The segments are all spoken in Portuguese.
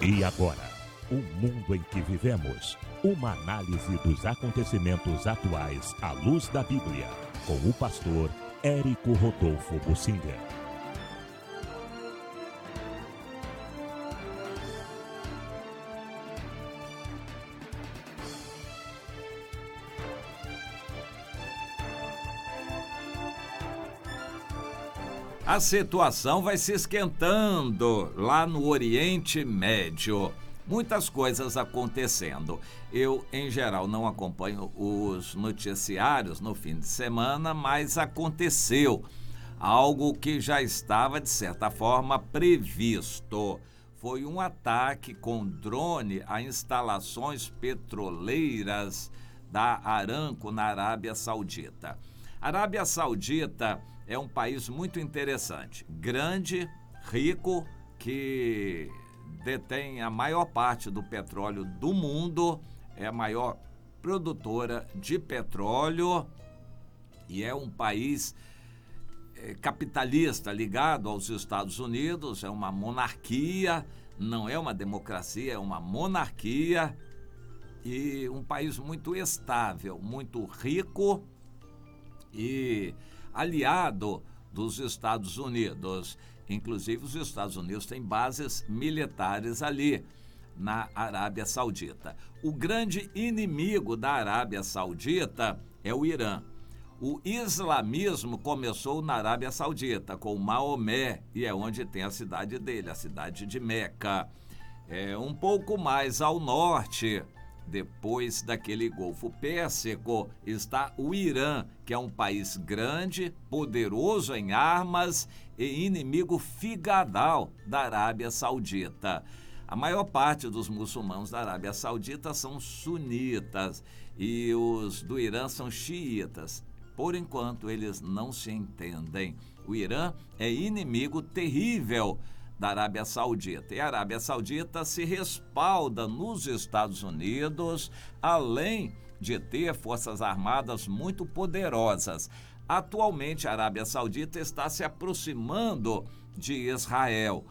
E agora, o mundo em que vivemos. Uma análise dos acontecimentos atuais à luz da Bíblia. Com o pastor Érico Rodolfo Bussinger. A situação vai se esquentando lá no Oriente Médio. Muitas coisas acontecendo. Eu, em geral, não acompanho os noticiários no fim de semana, mas aconteceu algo que já estava, de certa forma, previsto. Foi um ataque com drone a instalações petroleiras da Aramco na Arábia Saudita. A Arábia Saudita é um país muito interessante, grande, rico, que detém a maior parte do petróleo do mundo, é a maior produtora de petróleo e é um país capitalista ligado aos Estados Unidos, é uma monarquia, não é uma democracia, é uma monarquia e um país muito estável, muito rico e aliado dos Estados Unidos. Inclusive, os Estados Unidos têm bases militares ali na Arábia Saudita. O grande inimigo da Arábia Saudita é o Irã. O islamismo começou na Arábia Saudita, com Maomé, e é onde tem a cidade dele, a cidade de Meca. Um pouco mais ao norte, depois daquele Golfo Pérsico, está o Irã, que é um país grande, poderoso em armas e inimigo figadal da Arábia Saudita. A maior parte dos muçulmanos da Arábia Saudita são sunitas e os do Irã são xiitas. Por enquanto, eles não se entendem. O Irã é inimigo terrível da Arábia Saudita. E a Arábia Saudita se respalda nos Estados Unidos, além de ter forças armadas muito poderosas. Atualmente, a Arábia Saudita está se aproximando de Israel.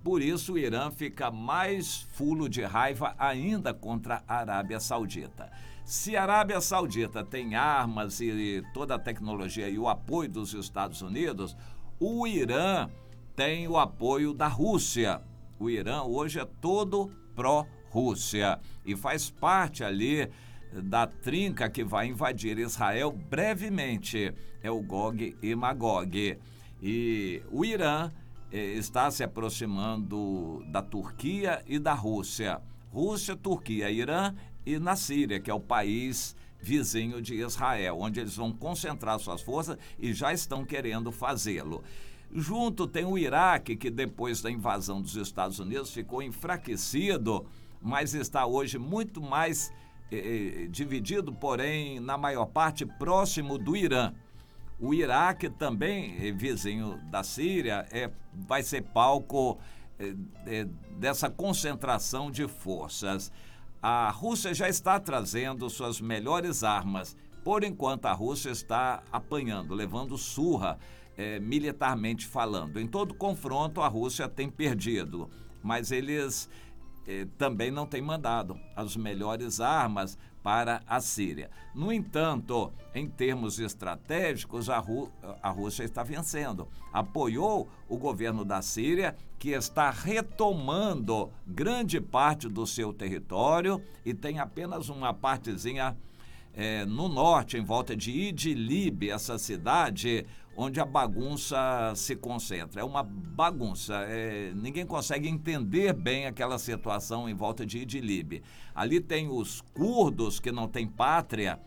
Por isso, o Irã fica mais fulo de raiva ainda contra a Arábia Saudita. Se a Arábia Saudita tem armas e toda a tecnologia e o apoio dos Estados Unidos, o Irã tem o apoio da Rússia. O Irã hoje é todo pró-Rússia e faz parte ali da trinca que vai invadir Israel brevemente. É o Gog e Magog. E o Irã está se aproximando da Turquia e da Rússia. Rússia, Turquia, Irã e na Síria, que é o país vizinho de Israel, onde eles vão concentrar suas forças e já estão querendo fazê-lo. Junto tem o Iraque, que depois da invasão dos Estados Unidos ficou enfraquecido, mas está hoje muito mais dividido, porém, na maior parte, próximo do Irã. O Iraque também, vizinho da Síria, vai ser palco dessa concentração de forças. A Rússia já está trazendo suas melhores armas. Por enquanto, a Rússia está apanhando, levando surra, militarmente falando. Em todo confronto, a Rússia tem perdido, mas eles também não têm mandado as melhores armas para a Síria. No entanto, em termos estratégicos, a Rússia está vencendo. Apoiou o governo da Síria, que está retomando grande parte do seu território e tem apenas uma partezinha no norte, em volta de Idlib, essa cidade onde a bagunça se concentra. É uma bagunça, ninguém consegue entender bem aquela situação em volta de Idlib. Ali tem os curdos que não têm pátria,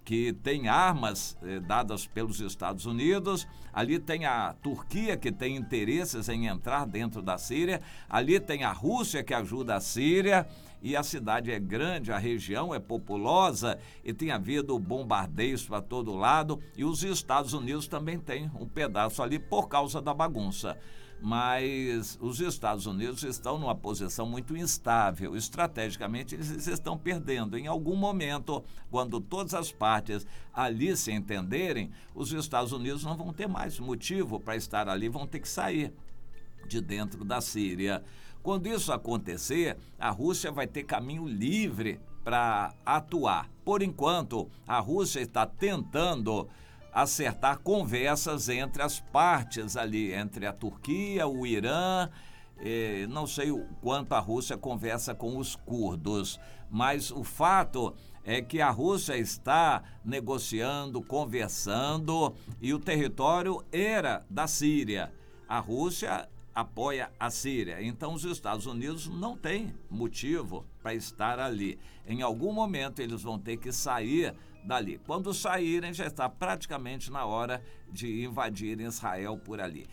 que tem armas dadas pelos Estados Unidos, ali tem a Turquia, que tem interesses em entrar dentro da Síria, ali tem a Rússia, que ajuda a Síria, e a cidade é grande, a região é populosa e tem havido bombardeios para todo lado, e os Estados Unidos também têm um pedaço ali por causa da bagunça. Mas os Estados Unidos estão numa posição muito instável. Estrategicamente, eles estão perdendo. Em algum momento, quando todas as partes ali se entenderem, os Estados Unidos não vão ter mais motivo para estar ali, vão ter que sair de dentro da Síria. Quando isso acontecer, a Rússia vai ter caminho livre para atuar. Por enquanto, a Rússia está tentando acertar conversas entre as partes ali, entre a Turquia, o Irã. Não sei o quanto a Rússia conversa com os curdos, mas o fato é que a Rússia está negociando, conversando, e o território era da Síria. A Rússia apoia a Síria, então os Estados Unidos não têm motivo para estar ali. Em algum momento eles vão ter que sair dali. Quando saírem, já está praticamente na hora de invadir Israel por ali.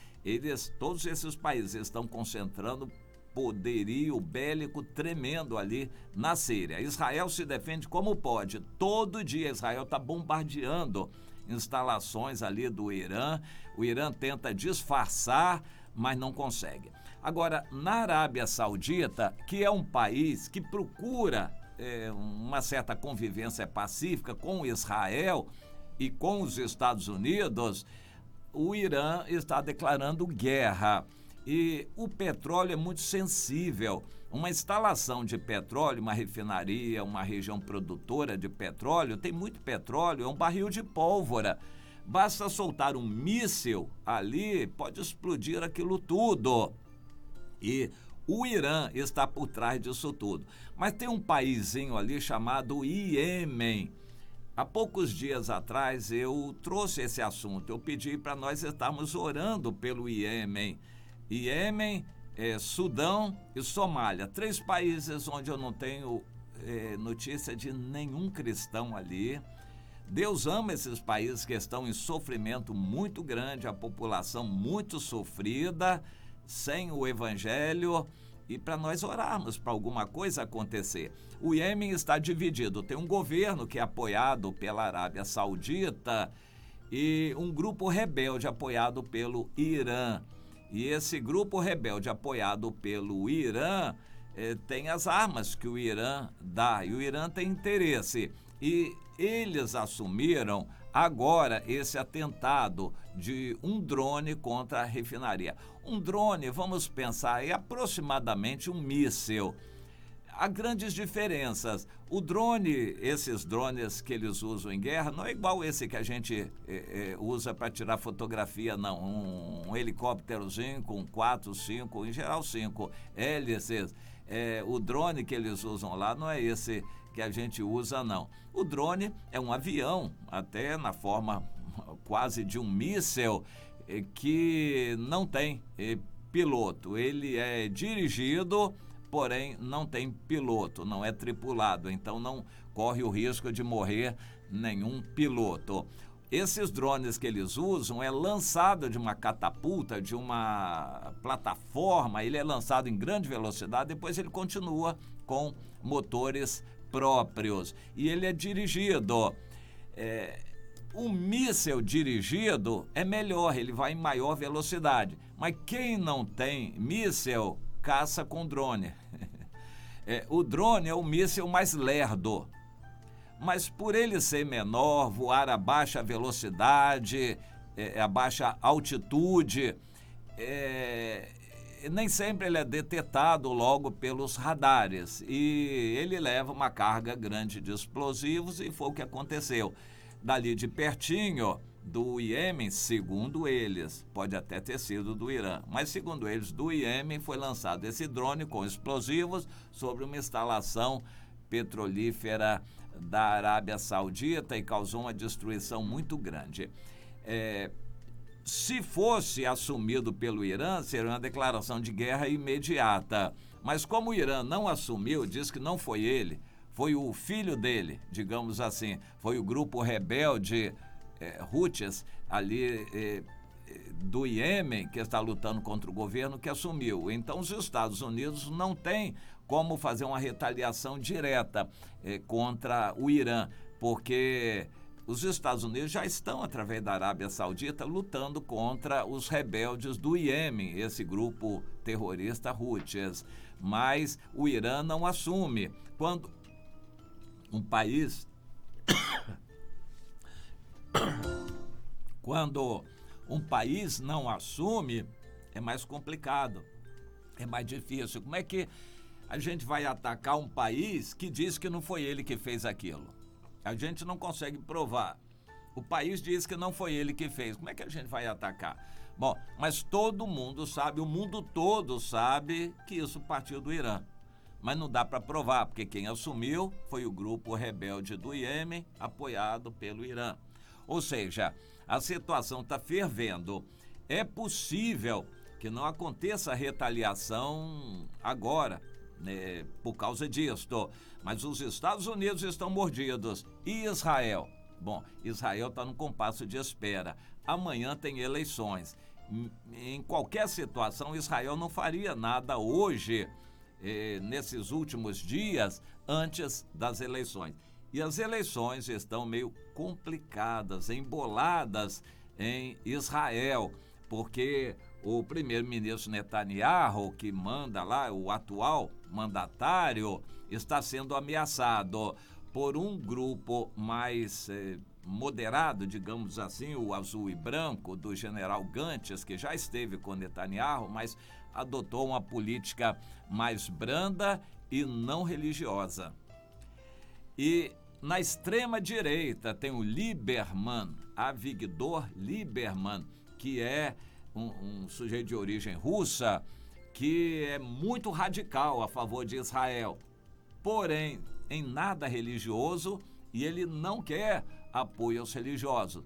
Todos esses países estão concentrando poderio bélico tremendo ali na Síria. Israel se defende como pode. Todo dia Israel está bombardeando instalações ali do Irã. O Irã tenta disfarçar, mas não consegue. Agora, na Arábia Saudita, que é um país que procura uma certa convivência pacífica com Israel e com os Estados Unidos, o Irã está declarando guerra. E o petróleo é muito sensível. Uma instalação de petróleo, uma refinaria, uma região produtora de petróleo, tem muito petróleo, é um barril de pólvora. Basta soltar um míssil ali, pode explodir aquilo tudo. E o Irã está por trás disso tudo. Mas tem um paísinho ali chamado Iêmen. Há poucos dias atrás eu trouxe esse assunto. Eu pedi para nós estarmos orando pelo Iêmen. Iêmen, Sudão e Somália. 3 países onde eu não tenho notícia de nenhum cristão ali. Deus ama esses países que estão em sofrimento muito grande, a população muito sofrida, sem o evangelho, e para nós orarmos para alguma coisa acontecer. O Iêmen está dividido, tem um governo que é apoiado pela Arábia Saudita e um grupo rebelde apoiado pelo Irã. E esse grupo rebelde apoiado pelo Irã tem as armas que o Irã dá, e o Irã tem interesse. E eles assumiram agora esse atentado de um drone contra a refinaria. Um drone, vamos pensar, é aproximadamente um míssil. Há grandes diferenças. O drone, esses drones que eles usam em guerra, não é igual esse que a gente usa para tirar fotografia, não. Um helicópterozinho com 4, 5, em geral 5 hélices. O drone que eles usam lá não é esse que a gente usa, não. O drone é um avião, até na forma quase de um míssil, que não tem piloto. Ele é dirigido, porém não tem piloto, não é tripulado, então não corre o risco de morrer nenhum piloto. Esses drones que eles usam é lançado de uma catapulta, de uma plataforma, ele é lançado em grande velocidade, depois ele continua com motores próprios e ele é dirigido. Um míssil dirigido é melhor, ele vai em maior velocidade, mas quem não tem míssil caça com drone. O drone é o míssil mais lerdo, mas por ele ser menor, voar a baixa velocidade, a baixa altitude, nem sempre ele é detectado logo pelos radares e ele leva uma carga grande de explosivos, e foi o que aconteceu. Dali de pertinho do Iêmen, segundo eles, pode até ter sido do Irã, mas segundo eles, do Iêmen foi lançado esse drone com explosivos sobre uma instalação petrolífera da Arábia Saudita e causou uma destruição muito grande. Se fosse assumido pelo Irã, seria uma declaração de guerra imediata. Mas como o Irã não assumiu, diz que não foi ele, foi o filho dele, digamos assim, foi o grupo rebelde Houthis ali do Iêmen, que está lutando contra o governo, que assumiu. Então os Estados Unidos não têm como fazer uma retaliação direta contra o Irã, porque os Estados Unidos já estão, através da Arábia Saudita, lutando contra os rebeldes do Iêmen, esse grupo terrorista Houthis. Mas o Irã não assume. Quando um país não assume, é mais complicado. é mais difícil. Como é que a gente vai atacar um país que diz que não foi ele que fez aquilo? A gente não consegue provar. O país diz que não foi ele que fez. Como é que a gente vai atacar? Bom, mas todo mundo sabe, o mundo todo sabe que isso partiu do Irã. Mas não dá para provar, porque quem assumiu foi o grupo rebelde do Iêmen, apoiado pelo Irã. Ou seja, a situação está fervendo. É possível que não aconteça retaliação agora, né, por causa disto. Mas os Estados Unidos estão mordidos. E Israel? Bom, Israel está no compasso de espera. Amanhã tem eleições. Em qualquer situação, Israel não faria nada hoje, nesses últimos dias, antes das eleições. E as eleições estão meio complicadas, emboladas em Israel, porque o primeiro-ministro Netanyahu, que manda lá, o atual mandatário, está sendo ameaçado por um grupo mais moderado, digamos assim, o azul e branco, do general Gantz, que já esteve com Netanyahu, mas adotou uma política mais branda e não religiosa. E na extrema-direita tem o Lieberman, Avigdor Lieberman, que é um sujeito de origem russa, que é muito radical a favor de Israel, porém em nada religioso, e ele não quer apoio aos religiosos.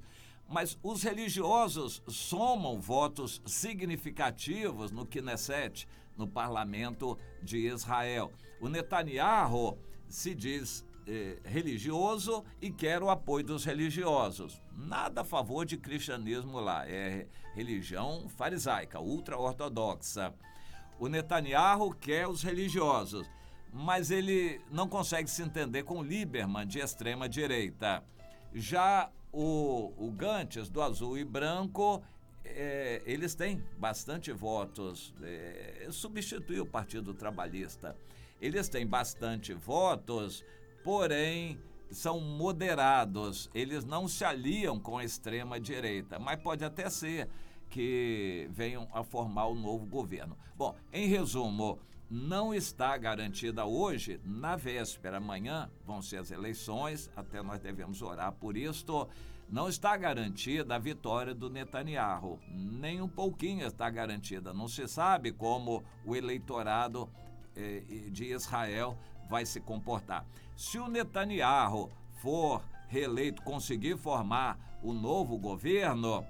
Mas os religiosos somam votos significativos no Knesset, no parlamento de Israel. O Netanyahu se diz religioso e quer o apoio dos religiosos. Nada a favor de cristianismo lá, é religião farisaica, ultra-ortodoxa. O Netanyahu quer os religiosos, mas ele não consegue se entender com o Lieberman, de extrema-direita. Já o Gantz, do azul e branco, eles têm bastante votos, substituiu o Partido Trabalhista. Eles têm bastante votos, porém são moderados, eles não se aliam com a extrema-direita, mas pode até ser que venham a formar o novo governo. Bom, em resumo, não está garantida hoje, na véspera, amanhã vão ser as eleições, até nós devemos orar por isto, não está garantida a vitória do Netanyahu, nem um pouquinho está garantida, não se sabe como o eleitorado de Israel vai se comportar. Se o Netanyahu for reeleito, conseguir formar o novo governo,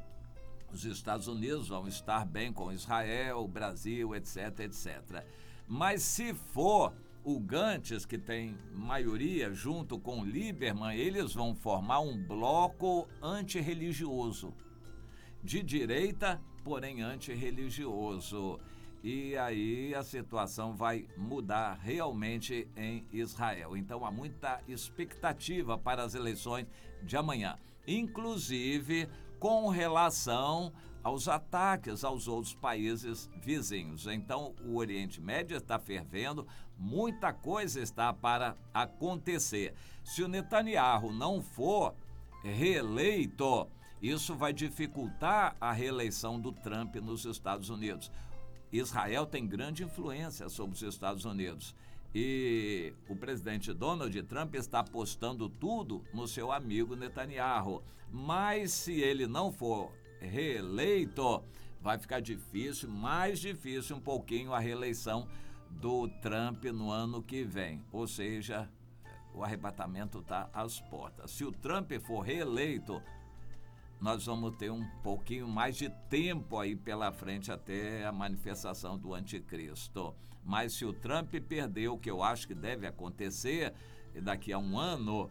os Estados Unidos vão estar bem com Israel, o Brasil, etc, etc. Mas se for o Gantz, que tem maioria junto com o Lieberman, eles vão formar um bloco antirreligioso, de direita, porém antirreligioso. E aí a situação vai mudar realmente em Israel. Então há muita expectativa para as eleições de amanhã, inclusive com relação aos ataques aos outros países vizinhos. Então o Oriente Médio está fervendo, muita coisa está para acontecer. Se o Netanyahu não for reeleito, isso vai dificultar a reeleição do Trump nos Estados Unidos. Israel tem grande influência sobre os Estados Unidos e o presidente Donald Trump está apostando tudo no seu amigo Netanyahu. Mas se ele não for reeleito, vai ficar difícil, mais difícil um pouquinho a reeleição do Trump no ano que vem. Ou seja, o arrebatamento está às portas. Se o Trump for reeleito, nós vamos ter um pouquinho mais de tempo aí pela frente até a manifestação do anticristo. Mas se o Trump perder, o que eu acho que deve acontecer daqui a um ano,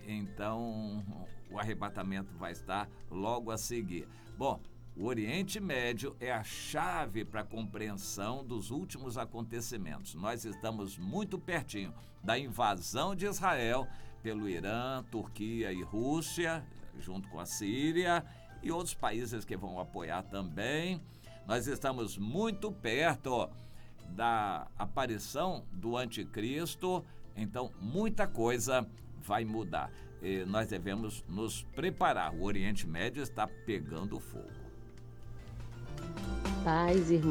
então o arrebatamento vai estar logo a seguir. Bom, o Oriente Médio é a chave para a compreensão dos últimos acontecimentos. Nós estamos muito pertinho da invasão de Israel pelo Irã, Turquia e Rússia, junto com a Síria e outros países que vão apoiar também. Nós estamos muito perto da aparição do anticristo, então muita coisa vai mudar. E nós devemos nos preparar. O Oriente Médio está pegando fogo. Paz, irmão.